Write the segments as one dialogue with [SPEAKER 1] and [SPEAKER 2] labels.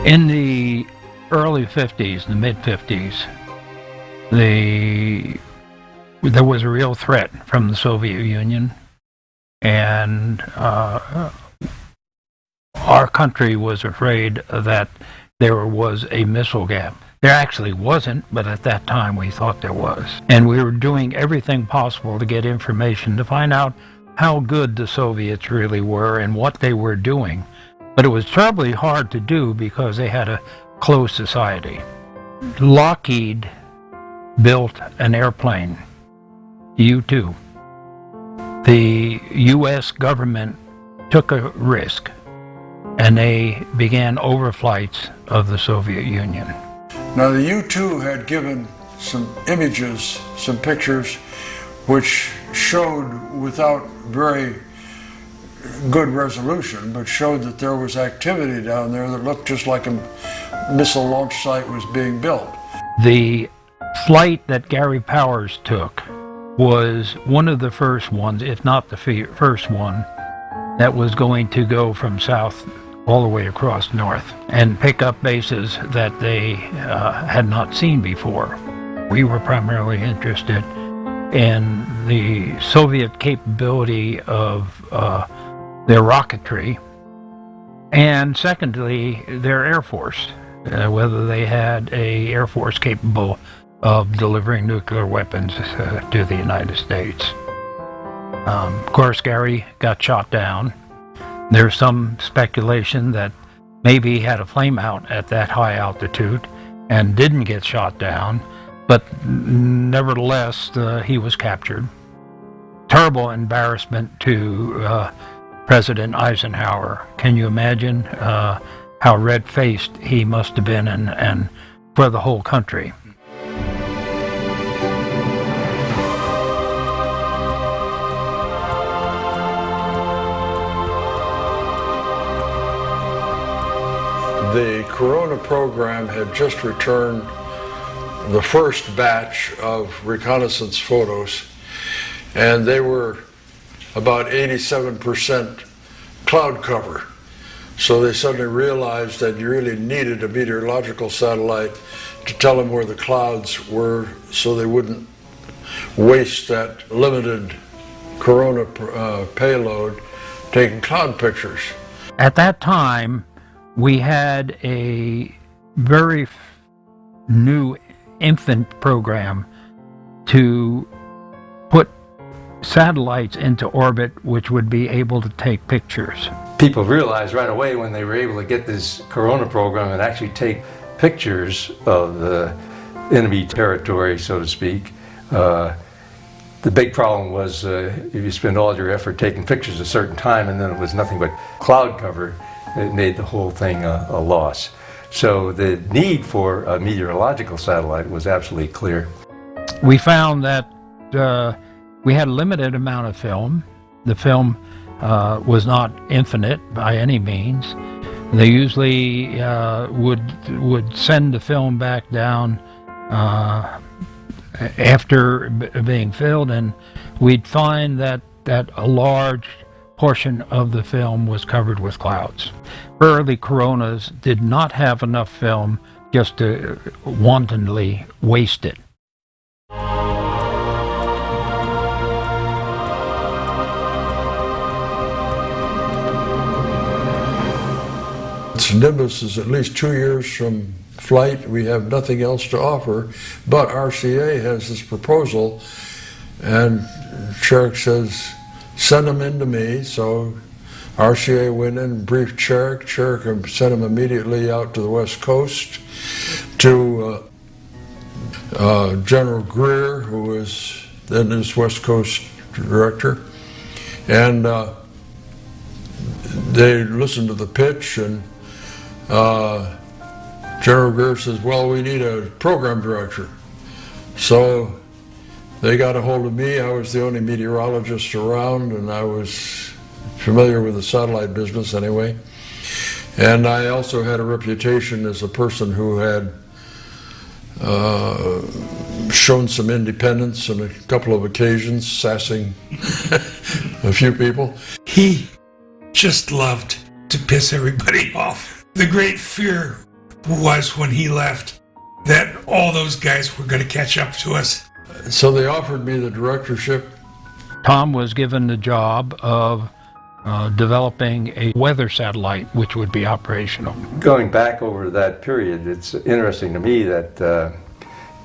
[SPEAKER 1] In the early 50s, the mid-50s, there was a real threat from the Soviet Union, and our country was afraid that there was a missile gap. There actually wasn't, but at that time we thought there was. And we were doing everything possible to get information to find out how good the Soviets really were and what they were doing. But it was terribly hard to do because they had a closed society. Lockheed built an airplane, U-2. The U.S. government took a risk, and they began overflights of the Soviet Union.
[SPEAKER 2] Now the U-2 had given some images, some pictures, which showed without very good resolution, but showed that there was activity down there that looked just like a missile launch site was being built.
[SPEAKER 1] The flight that Gary Powers took was one of the first ones, if not the first one, that was going to go from south all the way across north and pick up bases that they had not seen before. We were primarily interested in the Soviet capability of their rocketry, and secondly, their Air Force, whether they had an Air Force capable of delivering nuclear weapons to the United States. Of course, Gary got shot down. There's some speculation that maybe he had a flame out at that high altitude and didn't get shot down, but nevertheless, he was captured. Terrible embarrassment to President Eisenhower. Can you imagine how red-faced he must have been, and for the whole country?
[SPEAKER 2] The Corona program had just returned the first batch of reconnaissance photos, and they were about 87% cloud cover. So they suddenly realized that you really needed a meteorological satellite to tell them where the clouds were so they wouldn't waste that limited Corona payload taking cloud pictures.
[SPEAKER 1] At that time, we had a very new infant program to put satellites into orbit which would be able to take pictures.
[SPEAKER 3] People realized right away when they were able to get this Corona program and actually take pictures of the enemy territory, so to speak. The big problem was if you spend all your effort taking pictures at a certain time and then it was nothing but cloud cover, it made the whole thing a loss. So the need for a meteorological satellite was absolutely clear.
[SPEAKER 1] We found that we had a limited amount of film. The film was not infinite by any means. They usually would send the film back down after being filled, and we'd find that a large portion of the film was covered with clouds. Early Coronas did not have enough film just to wantonly waste it.
[SPEAKER 2] Nimbus is at least 2 years from flight. We have nothing else to offer, but RCA has this proposal, and Sherrick says, send them in to me. So RCA went in and briefed Sherrick. Sherrick sent him immediately out to the West Coast to General Greer, who was then his West Coast director, and they listened to the pitch, and General Greer says, well, we need a program director. So they got a hold of me. I was the only meteorologist around, and I was familiar with the satellite business anyway. And I also had a reputation as a person who had shown some independence on a couple of occasions, sassing a few people.
[SPEAKER 4] He just loved to piss everybody off. The great fear was when he left that all those guys were going to catch up to us.
[SPEAKER 2] So they offered me the directorship.
[SPEAKER 1] Tom was given the job of developing a weather satellite which would be operational.
[SPEAKER 3] Going back over that period, it's interesting to me that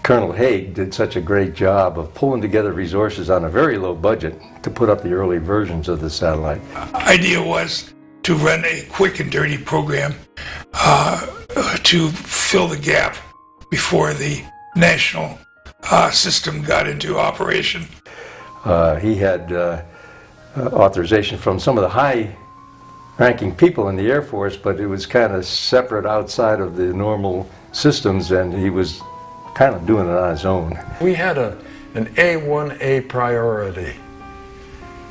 [SPEAKER 3] Colonel Haig did such a great job of pulling together resources on a very low budget to put up the early versions of the satellite.
[SPEAKER 4] Idea was to run a quick and dirty program to fill the gap before the national system got into operation.
[SPEAKER 3] He had authorization from some of the high-ranking people in the Air Force, but it was kind of separate outside of the normal systems, and he was kind of doing it on his own.
[SPEAKER 2] We had an A1A priority,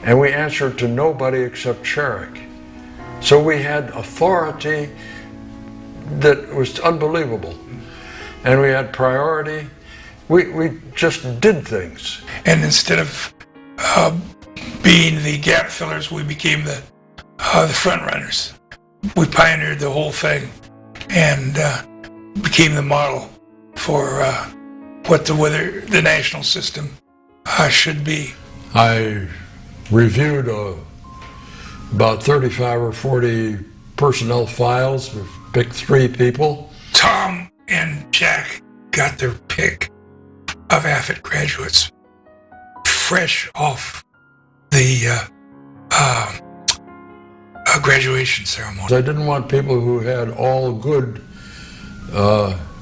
[SPEAKER 2] and we answered to nobody except Sherrick. So we had authority that was unbelievable, and we had priority. We just did things.
[SPEAKER 4] And instead of being the gap fillers, we became the front runners. We pioneered the whole thing and became the model for what the national system should be.
[SPEAKER 2] I reviewed about 35 or 40 personnel files. We picked 3 people.
[SPEAKER 4] Tom and Jack got their pick of AFIT graduates fresh off the graduation ceremony.
[SPEAKER 2] I didn't want people who had all good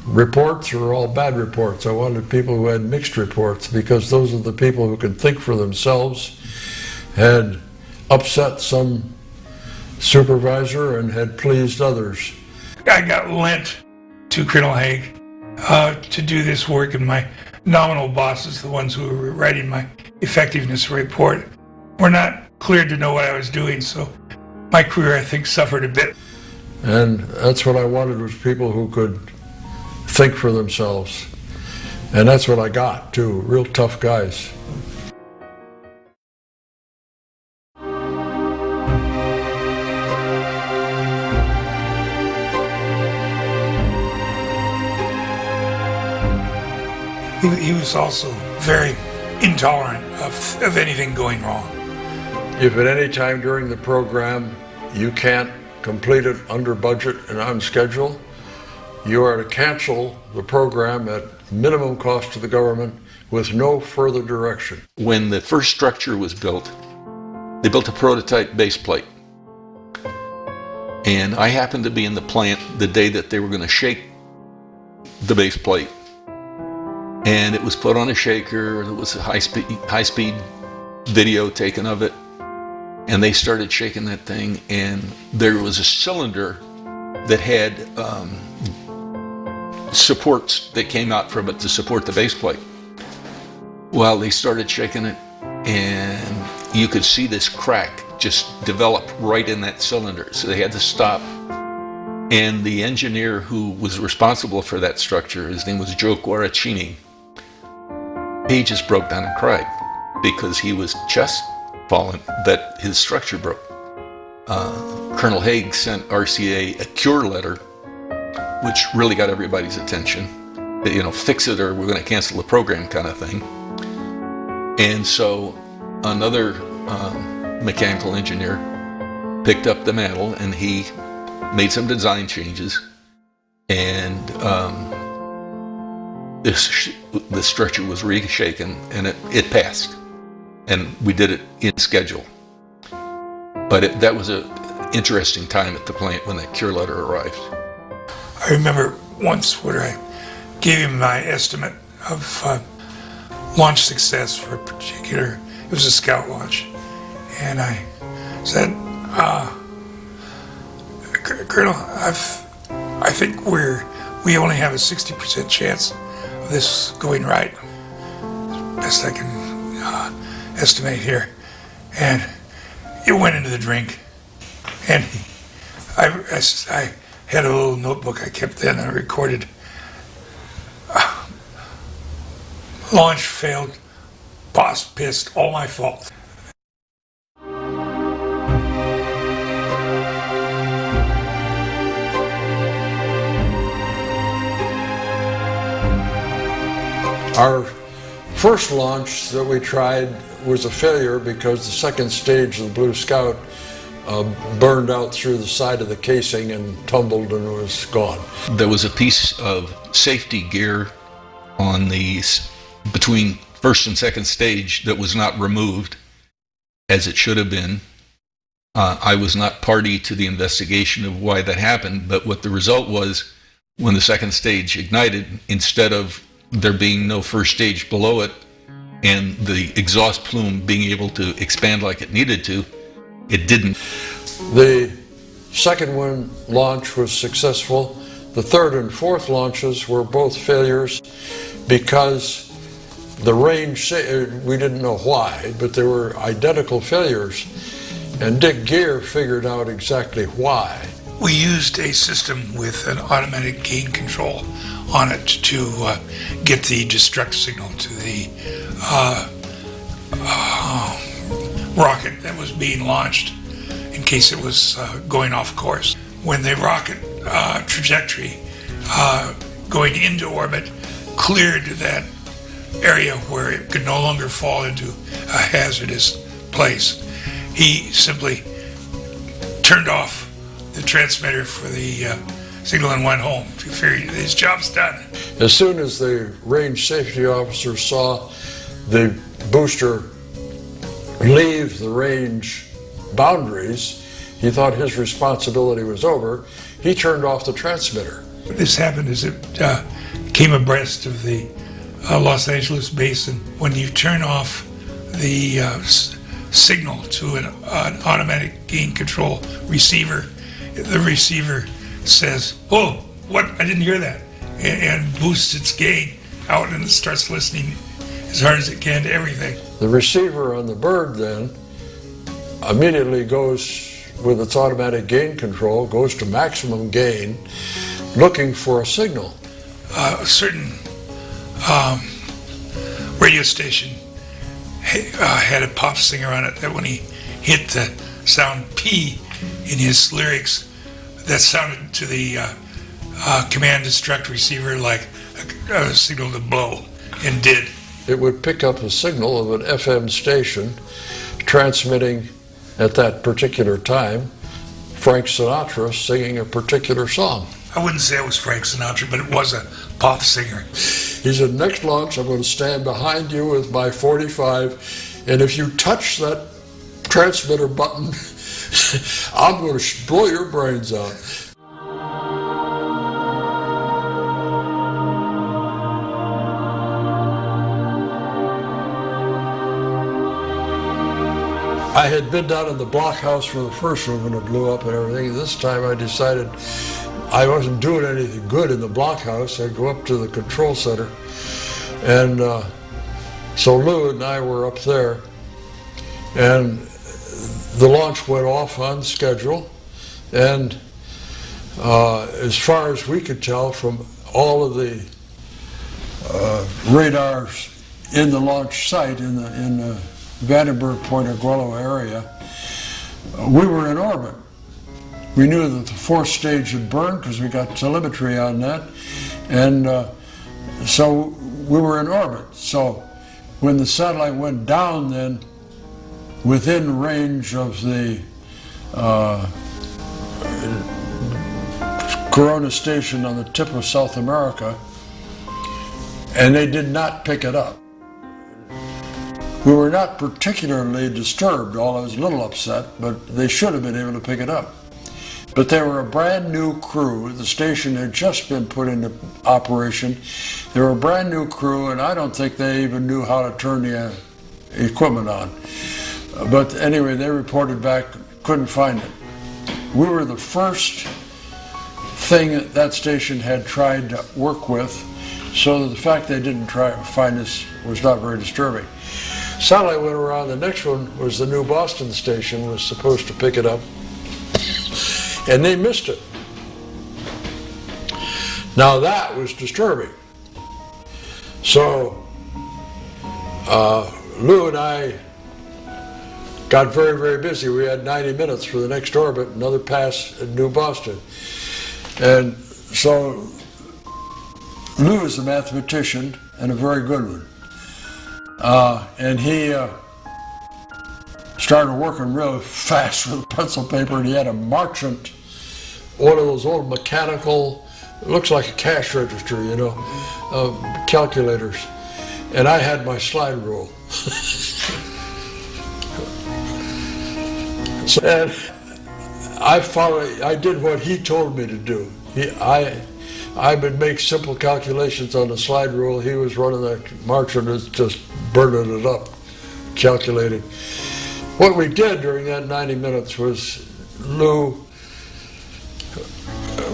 [SPEAKER 2] reports or all bad reports. I wanted people who had mixed reports, because those are the people who could think for themselves, had upset some supervisor and had pleased others.
[SPEAKER 4] I got lent to Colonel Haig to do this work, and my nominal bosses, the ones who were writing my effectiveness report, were not cleared to know what I was doing, so my career, I think, suffered a bit.
[SPEAKER 2] And that's what I wanted, was people who could think for themselves. And that's what I got, too, real tough guys.
[SPEAKER 4] He was also very intolerant of anything going wrong.
[SPEAKER 2] If at any time during the program you can't complete it under budget and on schedule, you are to cancel the program at minimum cost to the government with no further direction.
[SPEAKER 5] When the first structure was built, they built a prototype base plate. And I happened to be in the plant the day that they were going to shake the base plate. And it was put on a shaker. There was a high-speed video taken of it. And they started shaking that thing, and there was a cylinder that had supports that came out from it to support the base plate. Well, they started shaking it, and you could see this crack just develop right in that cylinder. So they had to stop. And the engineer who was responsible for that structure, his name was Joe Guaracini, he just broke down and cried because he was just fallen that his structure broke. Colonel Haig sent RCA a cure letter, which really got everybody's attention. Fix it or we're going to cancel the program, kind of thing. And so another mechanical engineer picked up the mantle, and he made some design changes, and the structure was reshaken, and it passed, and we did it in schedule. But that was an interesting time at the plant when that cure letter arrived.
[SPEAKER 4] I remember once where I gave him my estimate of launch success for a particular, it was a scout launch, and I said, Colonel, I think we only have a 60% chance of this going right, best I can estimate here. And it went into the drink, and I had a little notebook I kept then, and I recorded, launch failed, boss pissed, all my fault.
[SPEAKER 2] Our first launch that we tried was a failure because the second stage of the Blue Scout burned out through the side of the casing and tumbled and was gone.
[SPEAKER 5] There was a piece of safety gear on between first and second stage that was not removed as it should have been. I was not party to the investigation of why that happened, but what the result was, when the second stage ignited, instead of there being no first stage below it and the exhaust plume being able to expand like it needed to, it didn't.
[SPEAKER 2] The second launch was successful. The third and fourth launches were both failures because the range, we didn't know why, but they were identical failures. And Dick Gear figured out exactly why.
[SPEAKER 4] We used a system with an automatic gain control on it to get the destruct signal to the rocket that was being launched in case it was going off course. When the rocket trajectory going into orbit cleared that area where it could no longer fall into a hazardous place, he simply turned off the transmitter for the signal and went home. He figured his job's done.
[SPEAKER 2] As soon as the range safety officer saw the booster leave the range boundaries, he thought his responsibility was over. He turned off the transmitter.
[SPEAKER 4] What this happened is it came abreast of the Los Angeles basin. When you turn off the signal to an automatic gain control receiver, the receiver says, "Oh, what? I didn't hear that," and boosts its gain out and starts listening as hard as it can to everything.
[SPEAKER 2] The receiver on the bird then immediately goes with its automatic gain control, goes to maximum gain, looking for a signal.
[SPEAKER 4] A certain radio station had a pop singer on it that when he hit the sound P in his lyrics, that sounded to the command destruct receiver like a signal to blow, and did.
[SPEAKER 2] It would pick up a signal of an FM station transmitting at that particular time Frank Sinatra singing a particular song.
[SPEAKER 4] I wouldn't say it was Frank Sinatra, but it was a pop singer.
[SPEAKER 2] He said, "Next launch, I'm going to stand behind you with my .45, and if you touch that transmitter button, I'm going to blow your brains out." I had been down in the blockhouse for the first one when it blew up and everything. This time I decided I wasn't doing anything good in the blockhouse. I'd go up to the control center. And so Lou and I were up there. And the launch went off on schedule. And as far as we could tell from all of the radars in the launch site in the Vandenberg Point Aguelo area, we were in orbit. We knew that the fourth stage had burned because we got telemetry on that, and so we were in orbit. So when the satellite went down then, within range of the Corona station on the tip of South America, and they did not pick it up. We were not particularly disturbed, although I was a little upset, but they should have been able to pick it up. But they were a brand new crew. The station had just been put into operation. They were a brand new crew, and I don't think they even knew how to turn the equipment on. But anyway, they reported back, couldn't find it. We were the first thing that station had tried to work with, so the fact they didn't try to find us was not very disturbing. Satellite went around. The next one was the New Boston station, was supposed to pick it up, and they missed it. Now that was disturbing. So Lou and I got very, very busy. We had 90 minutes for the next orbit, another pass at New Boston. And so Lou is a mathematician, and a very good one. And he started working real fast with pencil paper, and he had a Marchant, one of those old mechanical, it looks like a cash register, you know, calculators. And I had my slide rule. And I did what he told me to do. I would make simple calculations on the slide rule. He was running that Marchant, just burning it up, calculating. What we did during that 90 minutes was, Lou,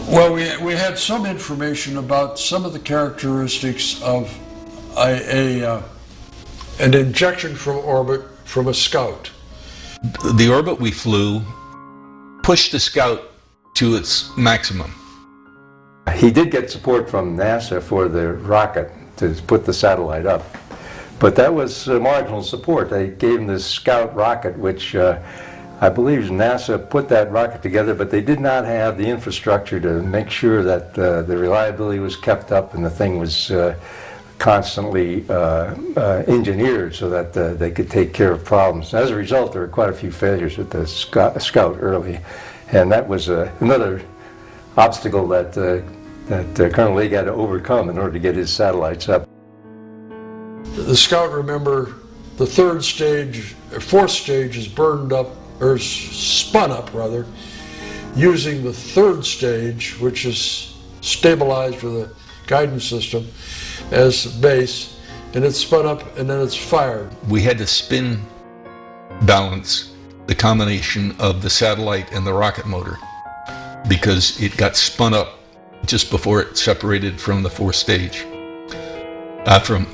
[SPEAKER 2] well, we had some information about some of the characteristics of an injection from orbit from a Scout.
[SPEAKER 5] The orbit we flew pushed the Scout to its maximum.
[SPEAKER 3] He did get support from NASA for the rocket to put the satellite up, but that was marginal support. They gave him this Scout rocket, which I believe NASA put that rocket together, but they did not have the infrastructure to make sure that the reliability was kept up and the thing was constantly engineered so that they could take care of problems. As a result, there were quite a few failures with the Scout early, and that was another obstacle that Colonel Lee had to overcome in order to get his satellites up.
[SPEAKER 2] The Scout, remember, the fourth stage is burned up, or spun up rather, using the third stage, which is stabilized with a guidance system, as base, and it's spun up and then it's fired.
[SPEAKER 5] We had to spin balance the combination of the satellite and the rocket motor because it got spun up just before it separated from the fourth stage. From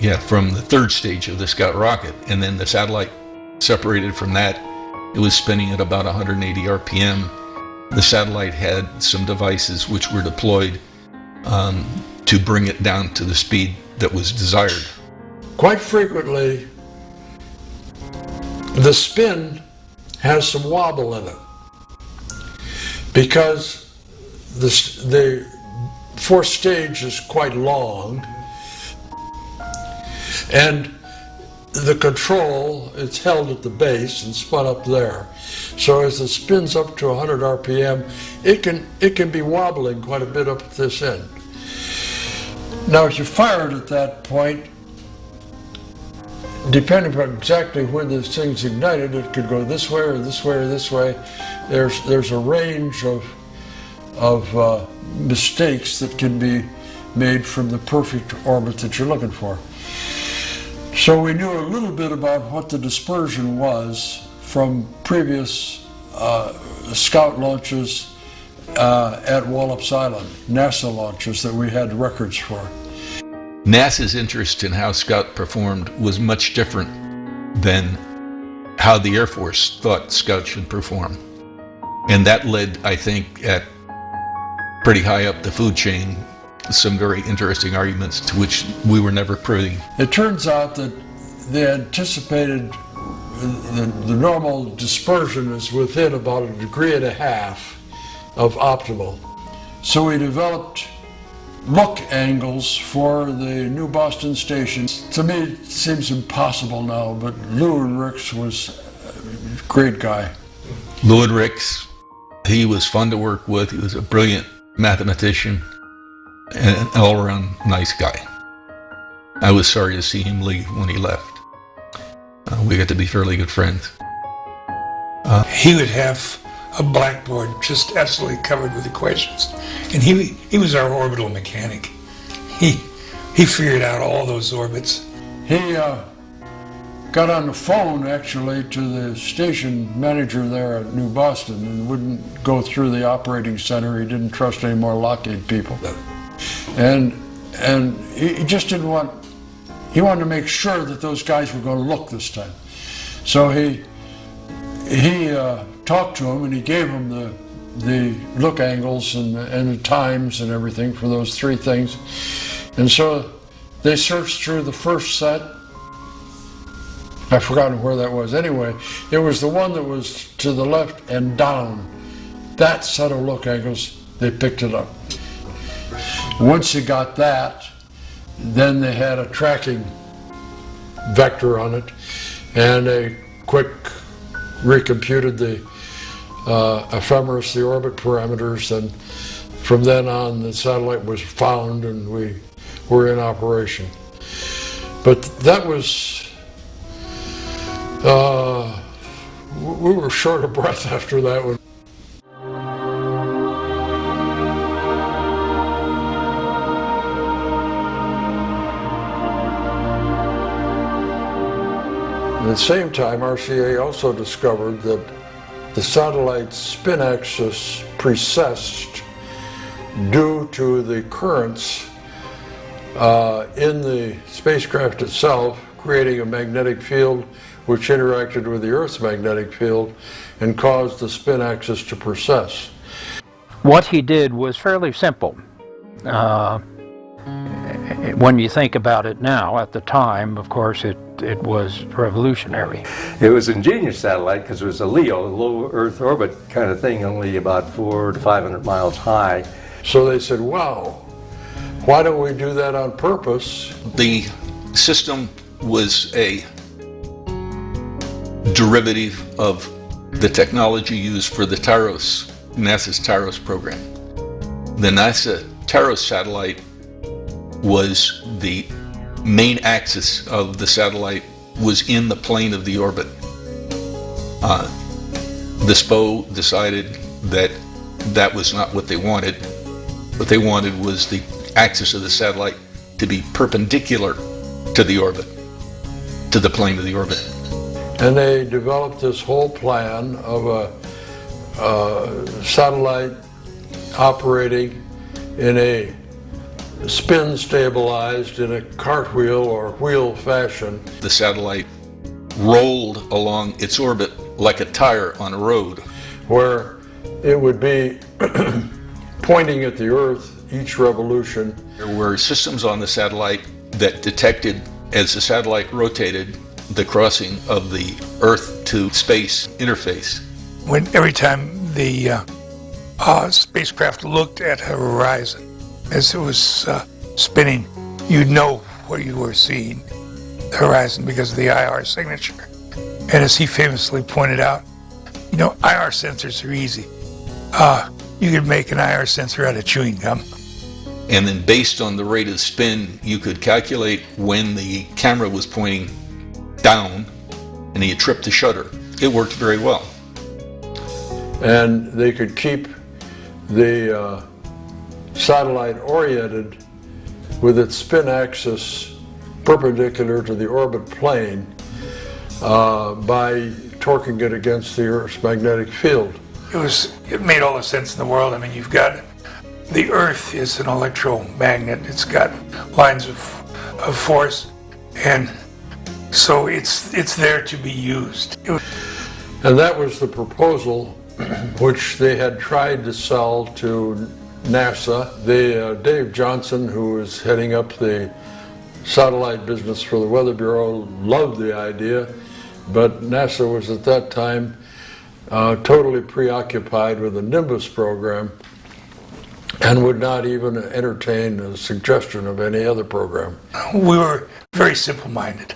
[SPEAKER 5] the third stage of the Scout rocket, and then the satellite separated from that. It was spinning at about 180 RPM. The satellite had some devices which were deployed to bring it down to the speed that was desired.
[SPEAKER 2] Quite frequently, the spin has some wobble in it because the fourth stage is quite long, and the control, it's held at the base and spun up there. So as it spins up to 100 RPM, it can be wobbling quite a bit up at this end. Now, if you fire it at that point, depending on exactly when this thing's ignited, it could go this way or this way or this way. There's a range of mistakes that can be made from the perfect orbit that you're looking for. So we knew a little bit about what the dispersion was from previous Scout launches at Wallops Island, NASA launches that we had records for.
[SPEAKER 5] NASA's interest in how Scout performed was much different than how the Air Force thought Scout should perform. And that led, I think, at pretty high up the food chain, some very interesting arguments to which we were never privy.
[SPEAKER 2] It turns out that they anticipated the normal dispersion is within about 1.5 degrees of optimal. So we developed look angles for the New Boston station. To me, it seems impossible now, but Lou Ricks was a great guy.
[SPEAKER 5] Lou Ricks, he was fun to work with. He was a brilliant mathematician and an all-around nice guy. I was sorry to see him leave when he left. We got to be fairly good friends.
[SPEAKER 4] He would have a blackboard just absolutely covered with equations, and he was our orbital mechanic. He figured out all those orbits.
[SPEAKER 2] He got on the phone actually to the station manager there at New Boston and wouldn't go through the operating center. He didn't trust any more Lockheed people. And he just didn't want, he wanted to make sure that those guys were going to look this time. So he talked to him and he gave him the look angles and the times and everything for those three things. And so they searched through the first set. I've forgotten where that was. Anyway, it was the one that was to the left and down. That set of look angles, they picked it up. Once you got that, then they had a tracking vector on it, and they quick recomputed the ephemeris, the orbit parameters, and from then on the satellite was found and we were in operation. But that was, we were short of breath after that one. At the same time, RCA also discovered that the satellite's spin axis precessed due to the currents in the spacecraft itself, creating a magnetic field which interacted with the Earth's magnetic field and caused the spin axis to precess.
[SPEAKER 1] What he did was fairly simple. When you think about it now, at the time, of course, it was revolutionary.
[SPEAKER 3] It was an ingenious satellite because it was a LEO, low Earth orbit kind of thing, only about 400 to 500 miles high.
[SPEAKER 2] So they said, wow, why don't we do that on purpose?
[SPEAKER 5] The system was a derivative of the technology used for the NASA's TAROS program. The NASA TAROS satellite was the main axis of the satellite was in the plane of the orbit. The SPO decided that that was not what they wanted. What they wanted was the axis of the satellite to be perpendicular to the orbit, to the plane of the orbit.
[SPEAKER 2] And they developed this whole plan of a satellite operating in a spin stabilized in a cartwheel or wheel fashion.
[SPEAKER 5] The satellite rolled along its orbit like a tire on a road,
[SPEAKER 2] where it would be pointing at the Earth each revolution.
[SPEAKER 5] There were systems on the satellite that detected, as the satellite rotated, the crossing of the Earth to space interface.
[SPEAKER 4] Every time the spacecraft looked at a horizon as it was spinning, you'd know what you were seeing, the horizon, because of the IR signature. And as he famously pointed out, you know, IR sensors are easy. You could make an IR sensor out of chewing gum.
[SPEAKER 5] And then based on the rate of spin, you could calculate when the camera was pointing down and you tripped the shutter. It worked very well.
[SPEAKER 2] And they could keep the satellite oriented with its spin axis perpendicular to the orbit plane by torquing it against the Earth's magnetic field.
[SPEAKER 4] It made all the sense in the world. I mean, you've got the Earth is an electromagnet. It's got lines of force, and so it's there to be used.
[SPEAKER 2] And that was the proposal which they had tried to sell to NASA. Dave Johnson, who was heading up the satellite business for the Weather Bureau, loved the idea, but NASA was at that time totally preoccupied with the Nimbus program and would not even entertain a suggestion of any other program.
[SPEAKER 4] We were very simple-minded.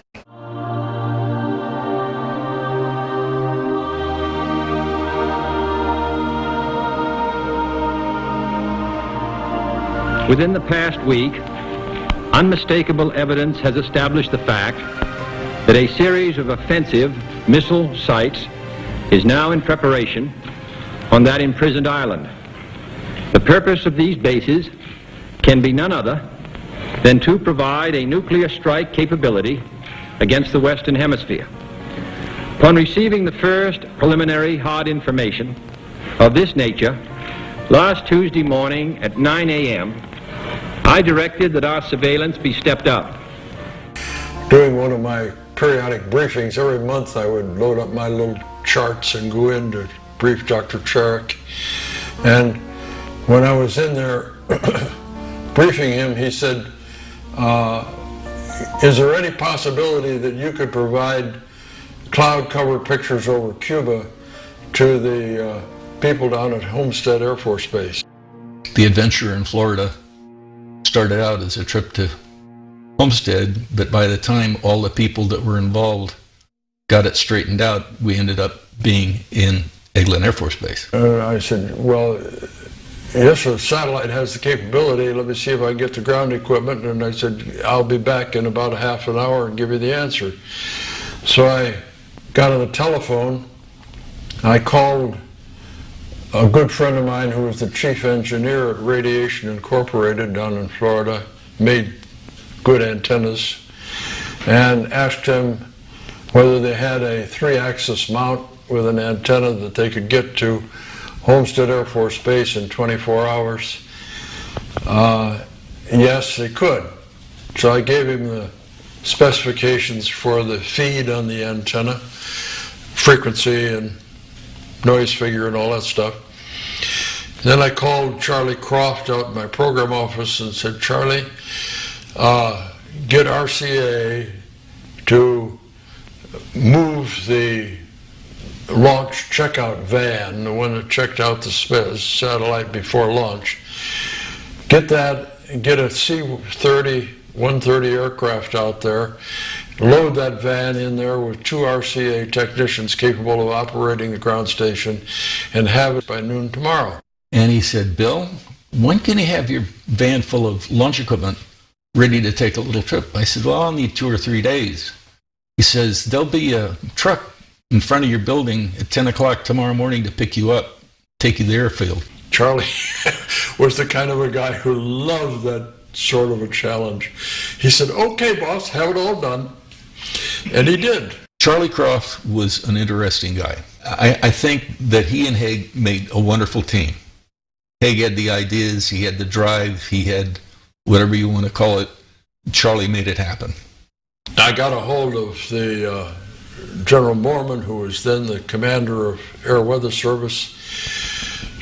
[SPEAKER 6] Within the past week, unmistakable evidence has established the fact that a series of offensive missile sites is now in preparation on that imprisoned island. The purpose of these bases can be none other than to provide a nuclear strike capability against the Western Hemisphere. Upon receiving the first preliminary hard information of this nature, last Tuesday morning at 9 a.m., I directed that our surveillance be stepped up.
[SPEAKER 2] During one of my periodic briefings, every month I would load up my little charts and go in to brief Dr. Charek. And when I was in there briefing him, he said, is there any possibility that you could provide cloud cover pictures over Cuba to the people down at Homestead Air Force Base?
[SPEAKER 5] The adventure in Florida started out as a trip to Homestead, but by the time all the people that were involved got it straightened out, we ended up being in Eglin Air Force Base.
[SPEAKER 2] I said, well, yes, the satellite has the capability. Let me see if I can get the ground equipment. And I said, I'll be back in about a half an hour and give you the answer. So I got on the telephone. I called a good friend of mine who was the chief engineer at Radiation Incorporated down in Florida, made good antennas, and asked him whether they had a 3-axis mount with an antenna that they could get to Homestead Air Force Base in 24 hours. Yes, they could. So I gave him the specifications for the feed on the antenna, frequency and noise figure and all that stuff. Then I called Charlie Croft out in my program office and said, Charlie, get RCA to move the launch checkout van, the one that checked out the satellite before launch. Get that, get a C-30, 130 aircraft out there, load that van in there with 2 RCA technicians capable of operating the ground station, and have it by noon tomorrow.
[SPEAKER 5] And he said, Bill, when can you have your van full of launch equipment ready to take a little trip? I said, well, I'll need 2 or 3 days. He says, there'll be a truck in front of your building at 10 o'clock tomorrow morning to pick you up, take you to the airfield.
[SPEAKER 2] Charlie was the kind of a guy who loved that sort of a challenge. He said, okay, boss, have it all done. And he did.
[SPEAKER 5] Charlie Croft was an interesting guy. I think that he and Haig made a wonderful team. Haig had the ideas, he had the drive, he had whatever you want to call it. Charlie made it happen.
[SPEAKER 2] I got a hold of the General Mormon, who was then the commander of Air Weather Service.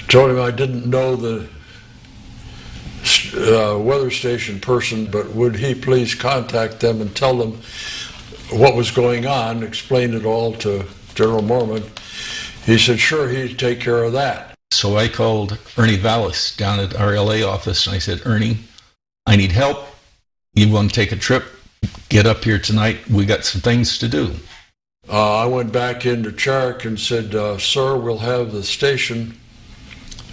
[SPEAKER 2] Told him I didn't know the weather station person, but would he please contact them and tell them what was going on, explain it all to General Mormon. He said, sure, he'd take care of that.
[SPEAKER 5] So I called Ernie Vallis down at our LA office, and I said, Ernie, I need help. You want to take a trip? Get up here tonight. We got some things to do.
[SPEAKER 2] I went back into Charik and said, sir, we'll have the station,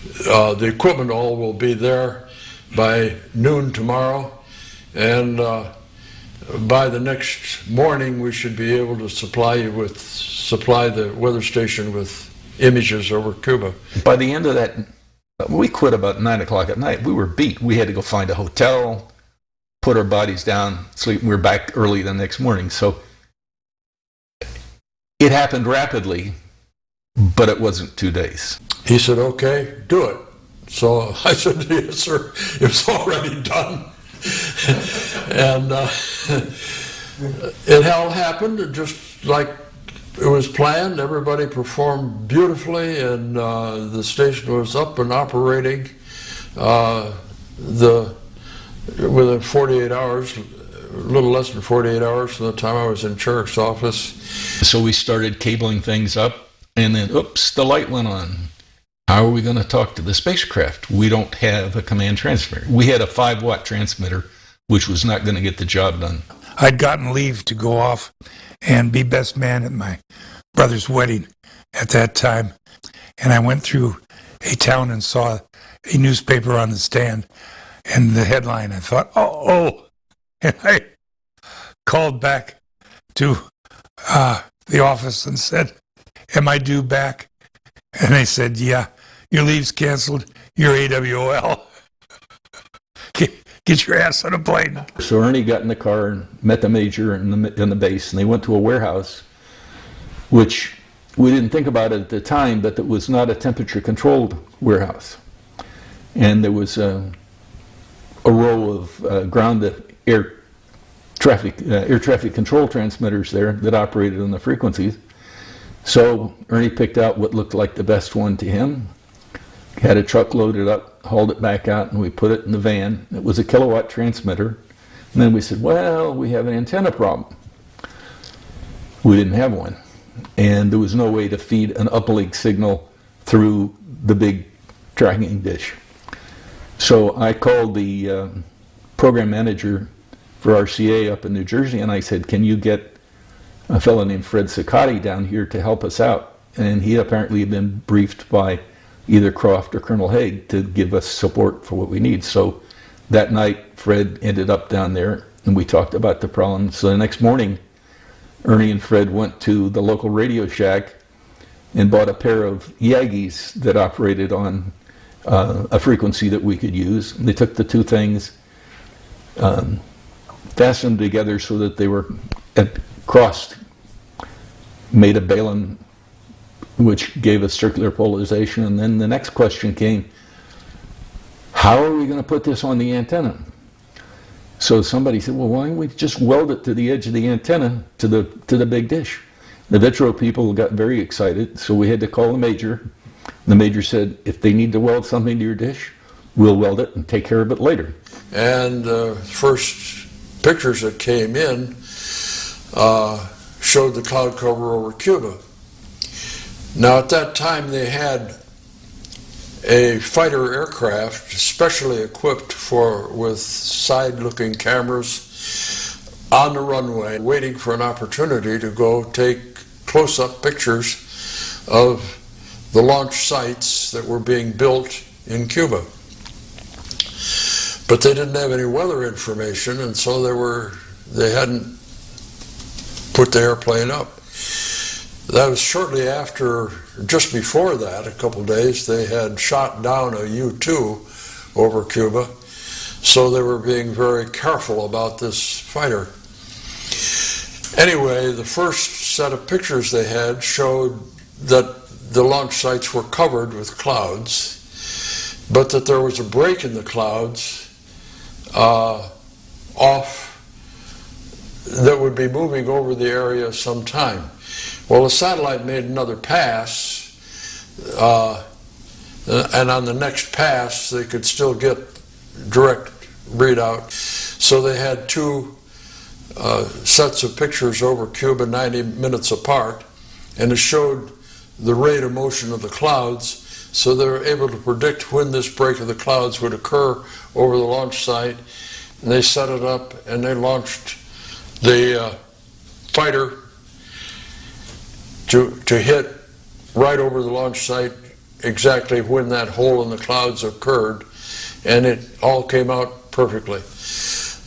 [SPEAKER 2] the equipment all will be there by noon tomorrow, and by the next morning we should be able to supply the weather station with images over Cuba.
[SPEAKER 5] By the end of that, we quit about 9 o'clock at night. We were beat. We had to go find a hotel, put our bodies down, sleep. We were back early the next morning. So it happened rapidly, but it wasn't 2 days.
[SPEAKER 2] He said, okay, do it. So I said, yes, sir, it was already done. And it all happened just like it was planned. Everybody performed beautifully, and the station was up and operating within 48 hours, a little less than 48 hours from the time I was in Charik's office.
[SPEAKER 5] So we started cabling things up, and then, oops, the light went on. How are we going to talk to the spacecraft? We don't have a command transmitter. We had a 5-watt transmitter, which was not going to get the job done.
[SPEAKER 4] I'd gotten leave to go off and be best man at my brother's wedding at that time. And I went through a town and saw a newspaper on the stand, and the headline, I thought, oh. And I called back to the office and said, am I due back? And they said, yeah, your leave's canceled, you're AWOL. Get your ass on a plane.
[SPEAKER 5] So Ernie got in the car and met the major in the base, and they went to a warehouse, which we didn't think about it at the time, but it was not a temperature-controlled warehouse. And there was a row of ground-to-air traffic control transmitters there that operated on the frequencies. So Ernie picked out what looked like the best one to him, had a truck loaded up, hauled it back out, and we put it in the van. It was a kilowatt transmitter. And then we said, well, we have an antenna problem. We didn't have one. And there was no way to feed an uplink signal through the big tracking dish. So I called the program manager for RCA up in New Jersey, and I said, can you get a fellow named Fred Sicati down here to help us out? And he apparently had been briefed by either Croft or Colonel Haig to give us support for what we need. So that night, Fred ended up down there, and we talked about the problem. So the next morning, Ernie and Fred went to the local Radio Shack and bought a pair of Yagis that operated on a frequency that we could use. And they took the two things, fastened them together so that they were crossed, made a balun, which gave us circular polarization. And then the next question came, how are we going to put this on the antenna? So somebody said, well, why don't we just weld it to the edge of the antenna to the big dish? The Vitro people got very excited, so we had to call the major. The major said, if they need to weld something to your dish, we'll weld it and take care of it later.
[SPEAKER 2] And first pictures that came in showed the cloud cover over Cuba. Now at that time they had a fighter aircraft specially equipped with side-looking cameras on the runway, waiting for an opportunity to go take close-up pictures of the launch sites that were being built in Cuba. But they didn't have any weather information, and so they hadn't put the airplane up. That was shortly after, just before that, a couple of days, they had shot down a U-2 over Cuba, so they were being very careful about this fighter. Anyway, the first set of pictures they had showed that the launch sites were covered with clouds, but that there was a break in the clouds that would be moving over the area sometime. Well, the satellite made another pass, and on the next pass they could still get direct readout. So they had two sets of pictures over Cuba 90 minutes apart, and it showed the rate of motion of the clouds, so they were able to predict when this break of the clouds would occur over the launch site. And they set it up and they launched the fighter to hit right over the launch site exactly when that hole in the clouds occurred, and it all came out perfectly.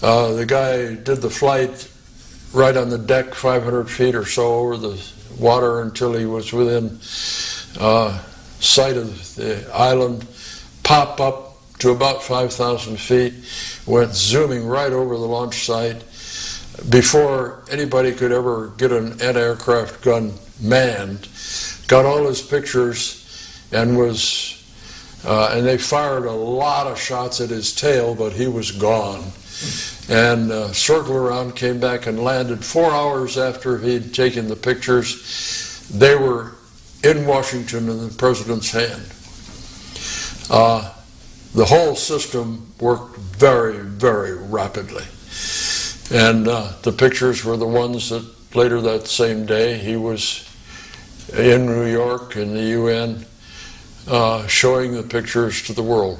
[SPEAKER 2] The guy did the flight right on the deck, 500 feet or so over the water, until he was within sight of the island, popped up to about 5,000 feet, went zooming right over the launch site before anybody could ever get an anti-aircraft gun manned, got all his pictures, and they fired a lot of shots at his tail, but he was gone. And circled around, came back and landed 4 hours after he'd taken the pictures. They were in Washington in the president's hand. The whole system worked very, very rapidly. And the pictures were the ones that later that same day he was in New York in the UN showing the pictures to the world.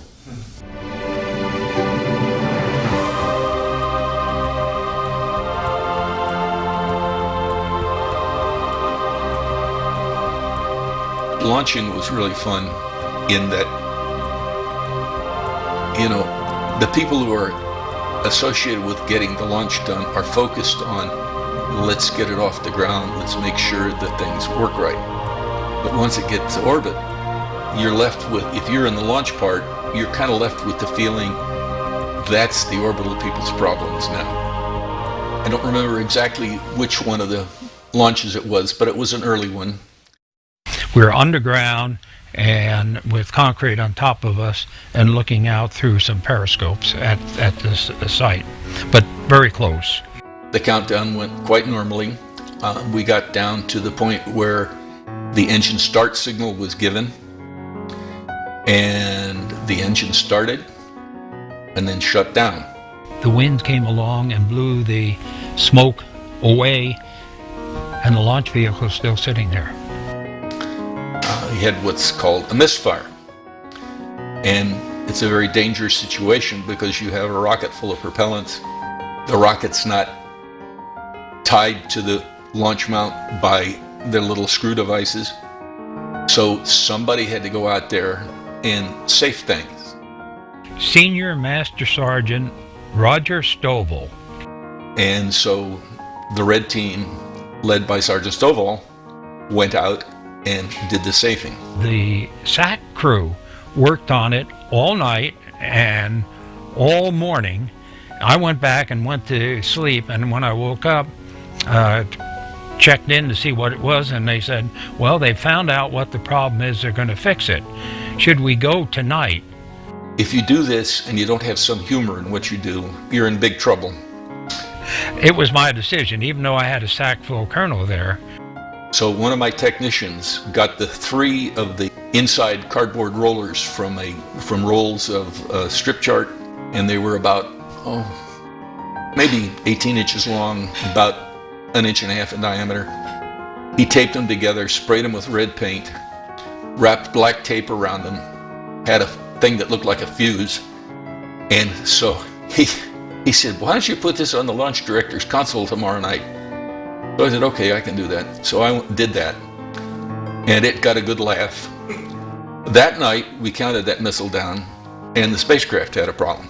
[SPEAKER 5] Launching was really fun in that, you know, the people who are associated with getting the launch done are focused on, let's get it off the ground, let's make sure that things work right. But once it gets to orbit, you're left with, if you're in the launch part, you're kind of left with the feeling that's the orbital people's problems now. I don't remember exactly which one of the launches it was, but it was an early one.
[SPEAKER 1] We were underground and with concrete on top of us and looking out through some periscopes at this site, but very close.
[SPEAKER 5] The countdown went quite normally. We got down to the point where the engine start signal was given, and the engine started and then shut down.
[SPEAKER 1] The wind came along and blew the smoke away, and the launch vehicle was still sitting there.
[SPEAKER 5] He had what's called a misfire, and it's a very dangerous situation because you have a rocket full of propellant The rocket's not tied to the launch mount by their little screw devices. So somebody had to go out there and safe things.
[SPEAKER 1] Senior Master Sergeant Roger Stovall.
[SPEAKER 5] And so the red team, led by Sergeant Stovall, went out and did the safing.
[SPEAKER 1] The SAC crew worked on it all night and all morning. I went back and went to sleep, and when I woke up, checked in to see what it was, and they said, well, they found out what the problem is, they're going to fix it. Should we go tonight?
[SPEAKER 5] If you do this and you don't have some humor in what you do, you're in big trouble.
[SPEAKER 1] It was my decision, even though I had a SAC full colonel there.
[SPEAKER 5] So one of my technicians got the 3 of the inside cardboard rollers from rolls of strip chart, and they were about, maybe 18 inches long, about 1.5 inches in diameter. He taped them together, sprayed them with red paint, wrapped black tape around them, had a thing that looked like a fuse, and so he said, why don't you put this on the launch director's console tomorrow night? So I said, okay, I can do that. So I did that, and it got a good laugh. That night, we counted that missile down, and the spacecraft had a problem.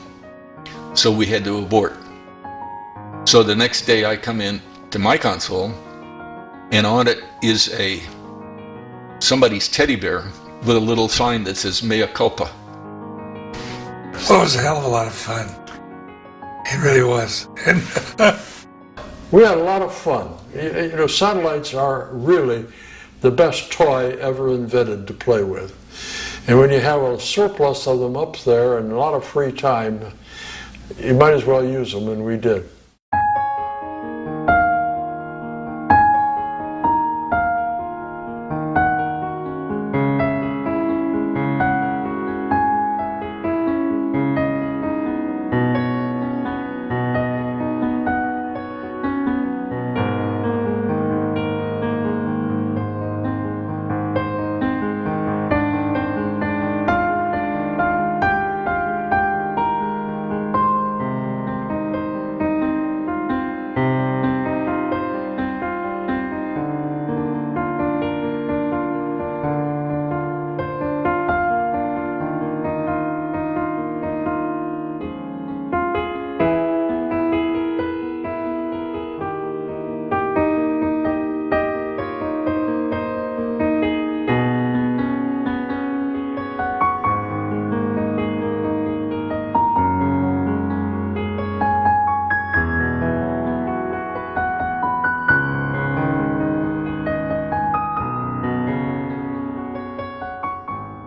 [SPEAKER 5] So we had to abort. So the next day, I come in to my console, and on it is somebody's teddy bear with a little sign that says mea culpa.
[SPEAKER 4] Well, it was a hell of a lot of fun. It really was. And
[SPEAKER 2] We had a lot of fun. You know, satellites are really the best toy ever invented to play with. And when you have a surplus of them up there and a lot of free time, you might as well use them, and we did.